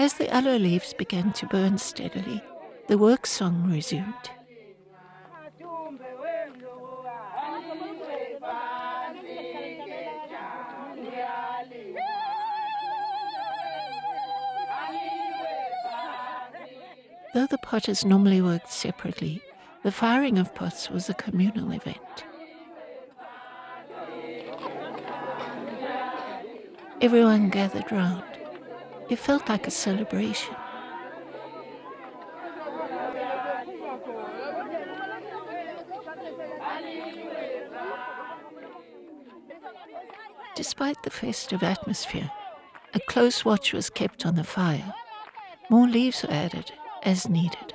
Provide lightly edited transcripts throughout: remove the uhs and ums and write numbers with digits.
As the aloe leaves began to burn steadily, the work song resumed. Though the potters normally worked separately, the firing of pots was a communal event. Everyone gathered round. It felt like a celebration. Despite the festive atmosphere, a close watch was kept on the fire. More leaves were added as needed.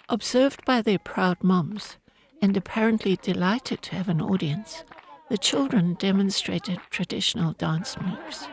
Observed by their proud moms, and apparently delighted to have an audience, the children demonstrated traditional dance moves.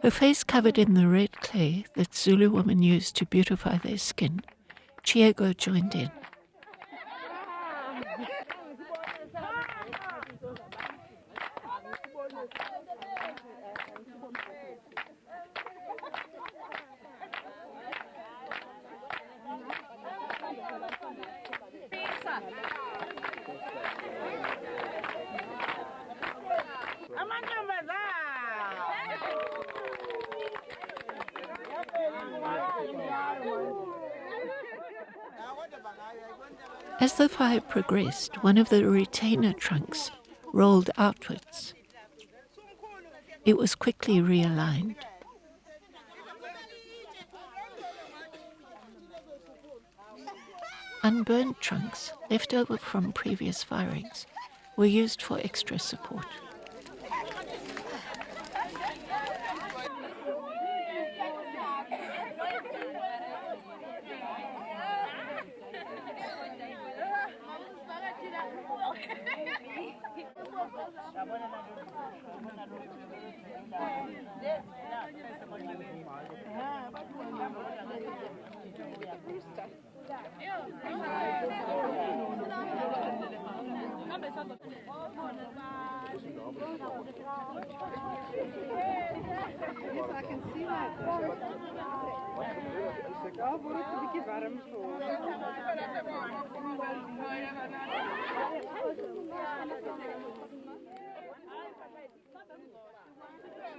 Her face covered in the red clay that Zulu women used to beautify their skin, Chiego joined in. As the fire progressed, one of the retainer trunks rolled outwards. It was quickly realigned. Unburned trunks, left over from previous firings, were used for extra support.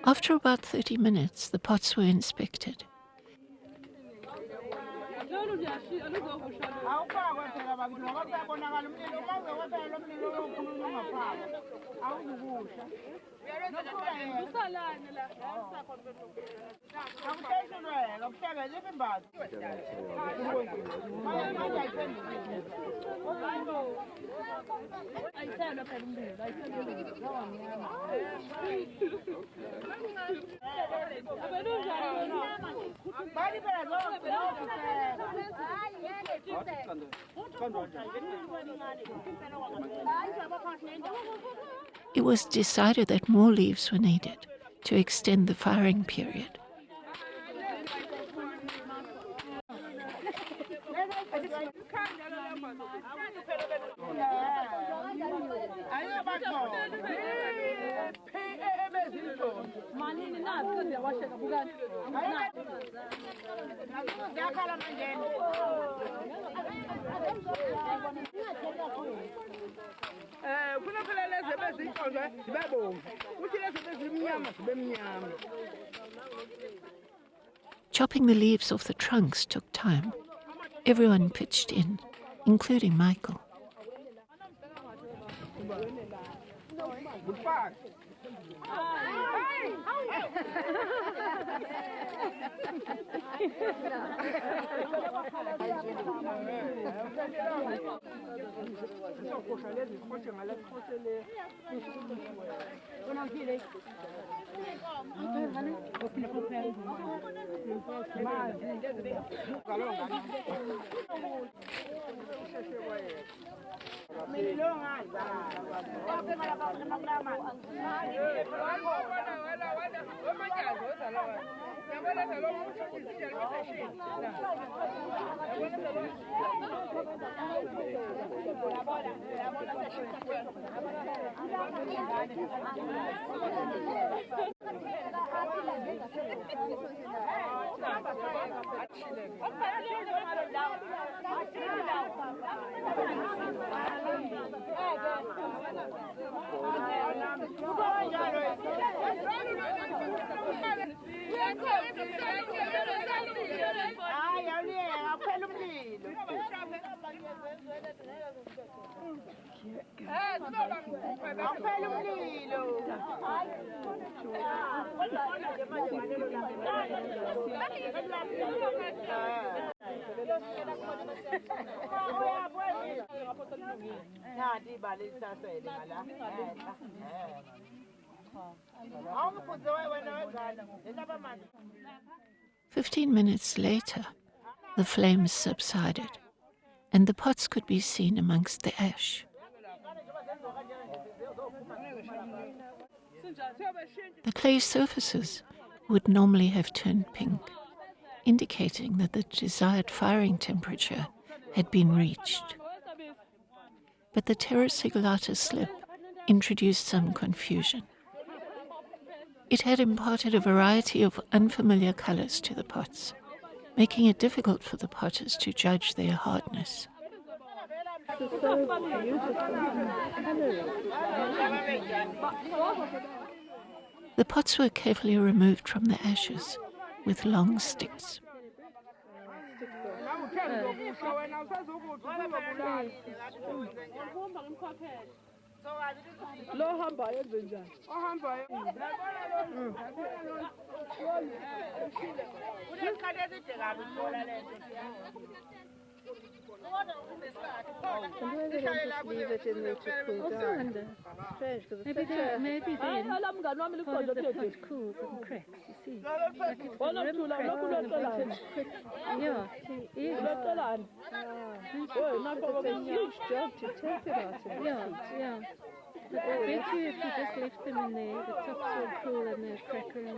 After about 30 minutes, the pots were inspected. It was decided that more leaves were needed to extend the firing period. Chopping the leaves off the trunks took time. Everyone pitched in, including Michael. "15 minutes later, the flames subsided, and the pots could be seen amongst the ash. The clay surfaces would normally have turned pink, indicating that the desired firing temperature had been reached. But the terra sigillata slip introduced some confusion. It had imparted a variety of unfamiliar colors to the pots, making it difficult for the potters to judge their hardness. The pots were carefully removed from the ashes with long sticks. And why they don't just leave it in there to cool down? Strange, because it's maybe then part of the pot cools and cracks, you see. Like if the rim cracks and the bottom quick. Yeah, it is. it's a huge job to take it out. Yeah. But I bet you if you just left them in there, the tops will cool and they'll crack around.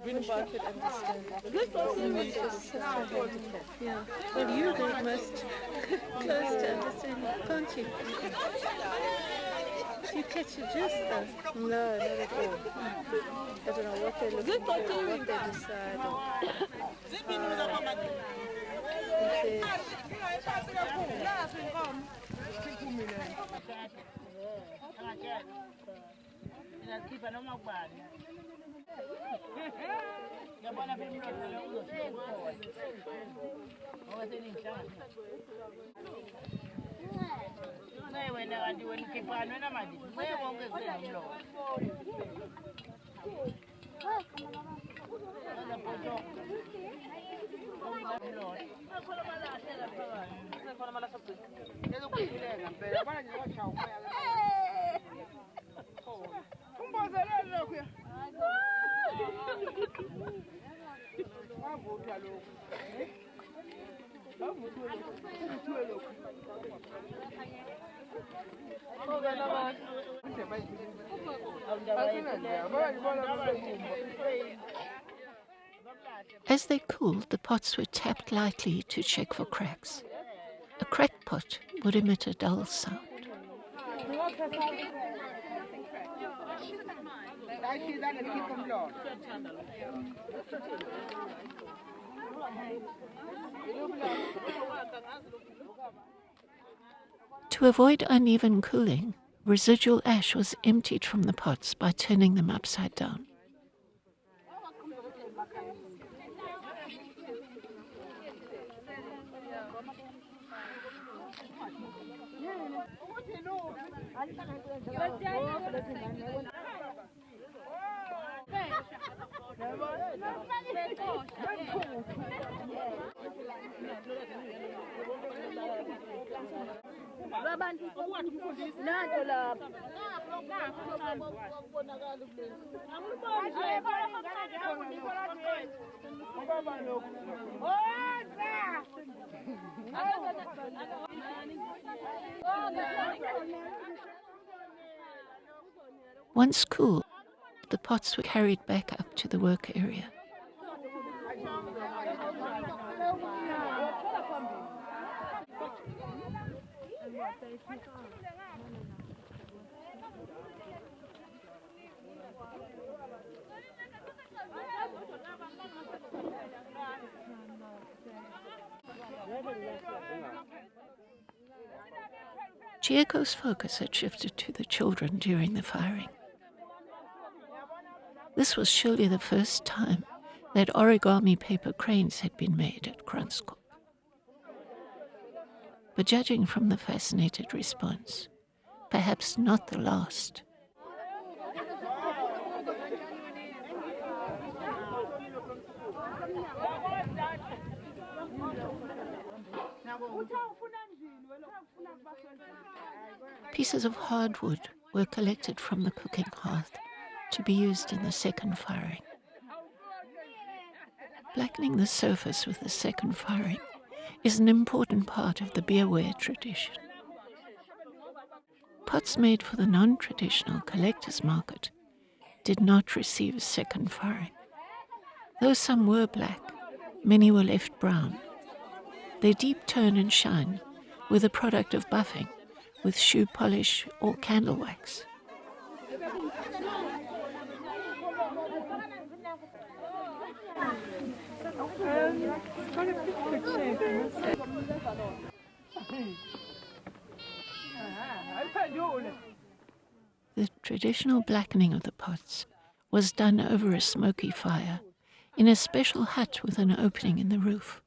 Wish I could understand that. It's just such a handicap. Yeah. Well, you're the most close to understanding, can't you? You catch it just though. No, not at all. I don't know what they're looking for, what they decide on. As they cooled, the pots were tapped lightly to check for cracks. A cracked pot would emit a dull sound. To avoid uneven cooling, residual ash was emptied from the pots by turning them upside down. Once cool, the pots were carried back up to the work area. Chieko's focus had shifted to the children during the firing. This was surely the first time that origami paper cranes had been made at Kranskop. But judging from the fascinated response, perhaps not the last. Pieces of hardwood were collected from the cooking hearth to be used in the second firing. Blackening the surface with the second firing is an important part of the beerware tradition. Pots made for the non-traditional collector's market did not receive a second firing. Though some were black, many were left brown. Their deep turn and shine were the product of buffing with shoe polish or candle wax. The traditional blackening of the pots was done over a smoky fire in a special hut with an opening in the roof.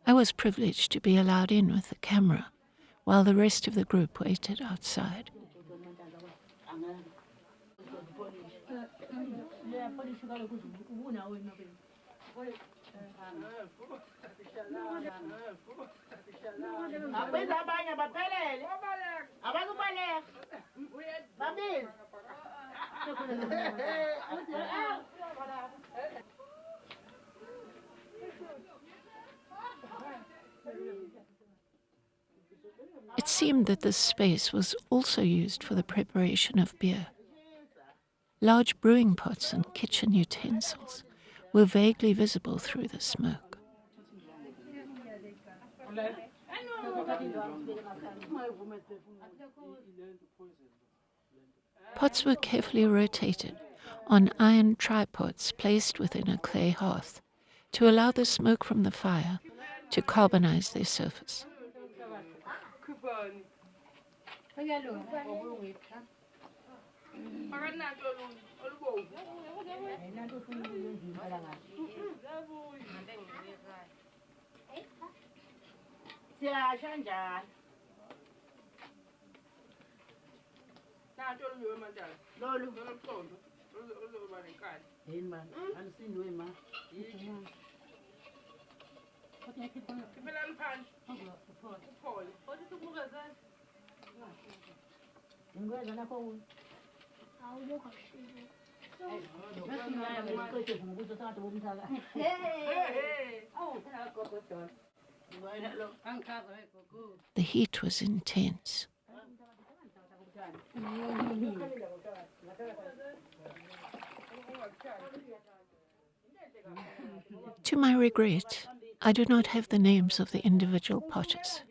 I was privileged to be allowed in with the camera while the rest of the group waited outside. It seemed that this space was also used for the preparation of beer. Large brewing pots and kitchen utensils were vaguely visible through the smoke. Pots were carefully rotated on iron tripods placed within a clay hearth to allow the smoke from the fire to carbonize their surface. The heat was intense. To my regret, I do not have the names of the individual potters.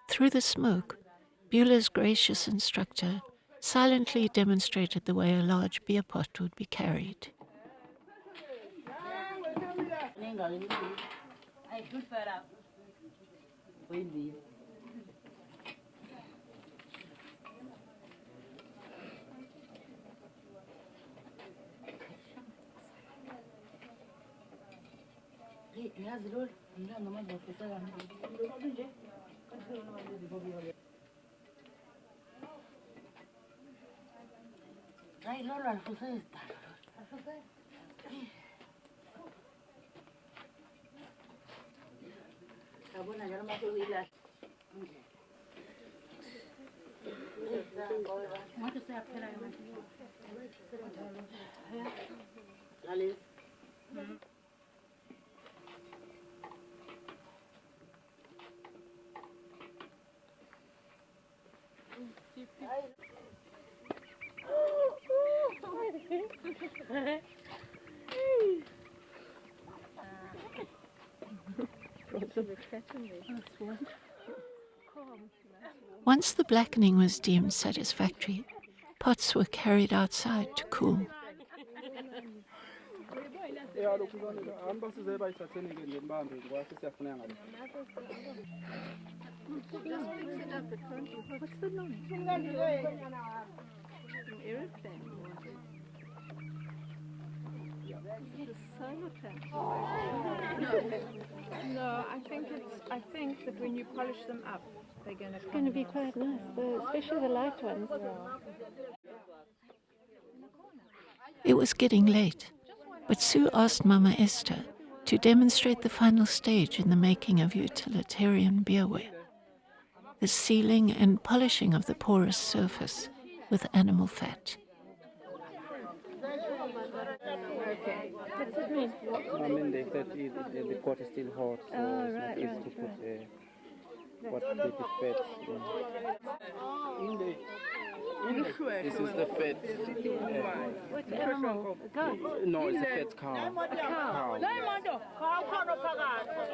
Through the smoke, Beulah's gracious instructor silently demonstrated the way a large beer pot would be carried. Once the blackening was deemed satisfactory, pots were carried outside to cool. What's the noise? An aeroplane. Is it a solar panel? No, I think that when you polish them up, they're going to It's going to be quite nice, especially the light ones. It was getting late, but Sue asked Mama Esther to demonstrate the final stage in the making of utilitarian beerware, the sealing and polishing of the porous surface with animal fat. What's it mean? I mean, they said the pot is still hot, so it's not easy to put what the fat in. This is the fat. What's animal? A goat? No, it's a fat cow. A cow?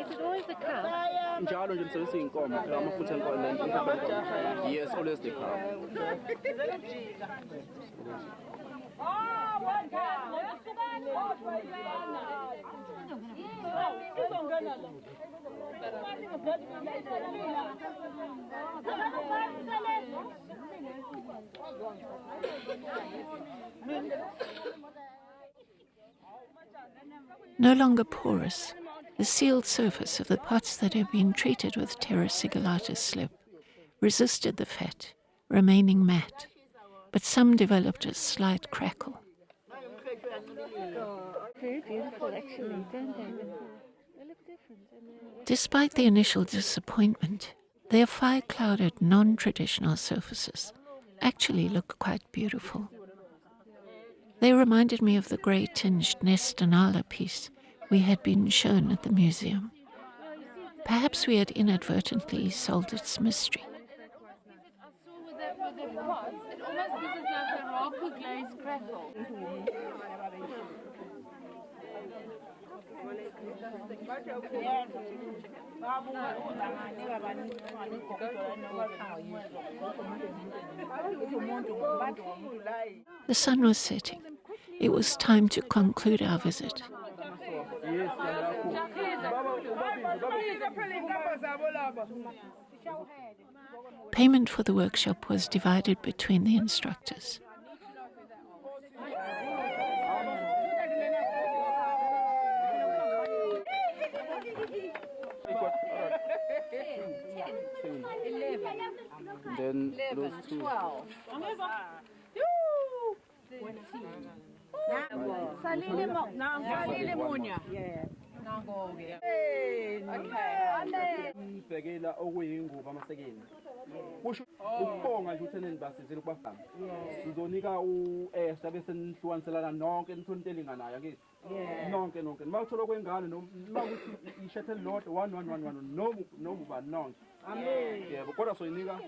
Is it always a cow? Njalo nje msebenzisa inkomo, amafutha enkomo. Yes, always the cow. No longer porous, the sealed surface of the pots that had been treated with Terra sigillata slip resisted the fat, remaining matte, but some developed a slight crackle. Very beautiful, actually, don't they? They look different. Despite the initial disappointment, their fire-clouded, non-traditional surfaces actually look quite beautiful. They reminded me of the grey-tinged Nestanala piece we had been shown at the museum. Perhaps we had inadvertently solved its mystery. It almost gives it like a rocky glaze crackle. The sun was setting. It was time to conclude our visit. Payment for the workshop was divided between the instructors. Then those two. Ibhekela okuyingubo amasekeni. Kusho ukubonga nje utheneni basizile kubafana. Sizonika uEsther bese nihlukanisela nonke nithonto elinganayo akithi. Nonke. Mawuthola kwengane noma ukuthi ishethe lodwa 1 noma ba nonke. Amen. Yebo kodwa soyinika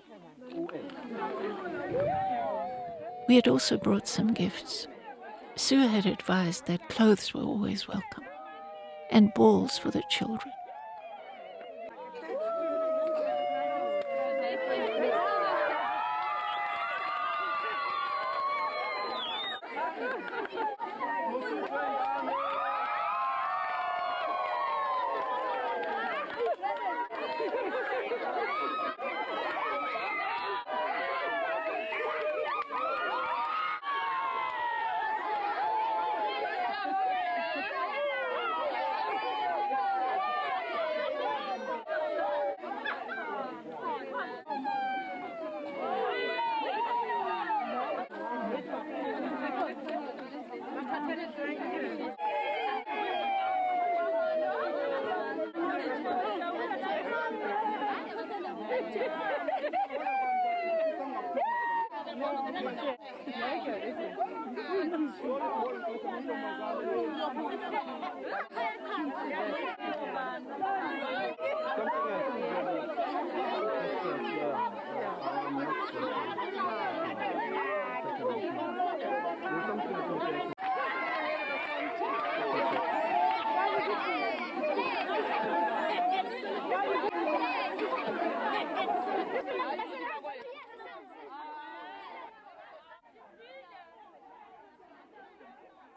uEsther. We had also brought some gifts. Sue had advised that clothes were always welcome, and balls for the children.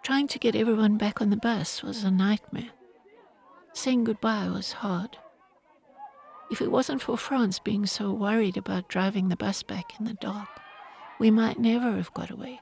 Trying to get everyone back on the bus was a nightmare. Saying goodbye was hard. If it wasn't for France being so worried about driving the bus back in the dark, we might never have got away.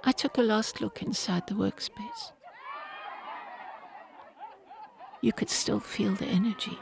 I took a last look inside the workspace. You could still feel the energy.